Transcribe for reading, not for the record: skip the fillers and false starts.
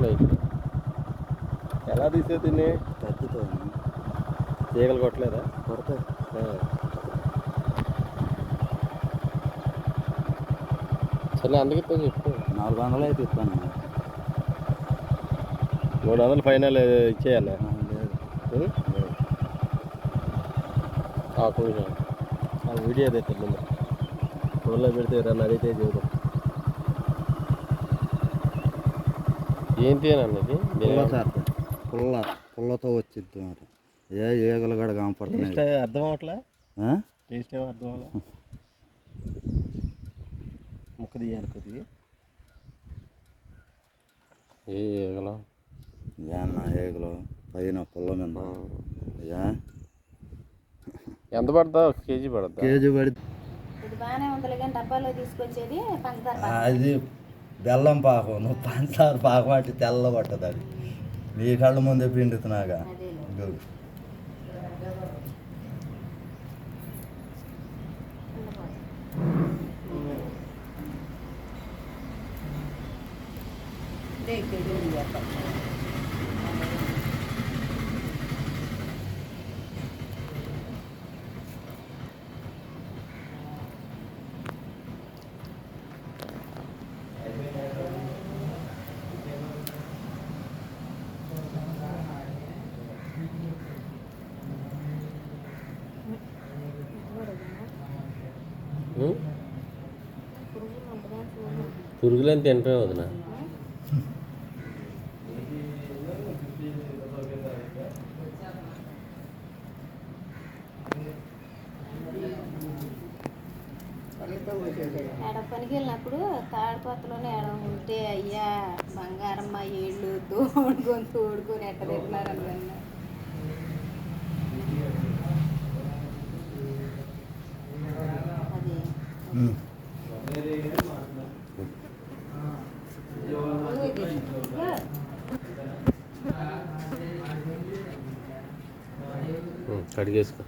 Light ఎలా తీసే తిని కత్తితో తీగలు కొట్టలేదా? కొడతాయి. సరే అందుకే చెప్పు 400 అయితే ఇస్తాను. 300 ఫైనల్ ఇచ్చేయన్నా. లేదు కొంచెం ఆ వీడియో తెస్తుంది ముందు ఫోన్లో పెడితే రన్ అడిగితే చూద్దాం. ఏంటి అని అన్నది పుల్లతో వచ్చింది మరి. ఏగలు కూడా కనపడుతుంది. అర్థం అవట్లా టేస్ట్ ఏమో అర్థం అవ్వలే. ముక్క తీయాలి కొద్దిగా. ఏగలు ఏగలు పైన పుల్ల మీద ఎంత పడుతుందా? 1 కేజీ పడుతుందా? కేజీ పడి అది బెల్లం పాకం. నువ్వు పంచదార పాకం అంటే తెల్ల పట్టదు. అది నీ కళ్ళ ముందే పిండుతున్నాగా. పురుగులని తింటామే వదిన. పనికి వెళ్ళినప్పుడు తాడిపత్రలోనే ఉంటే అయ్యా బంగారమ్మ ఏళ్ళు తోడుకొని ఎట్ట తింటున్నారు అనుకున్నా. కడిగేసుకో.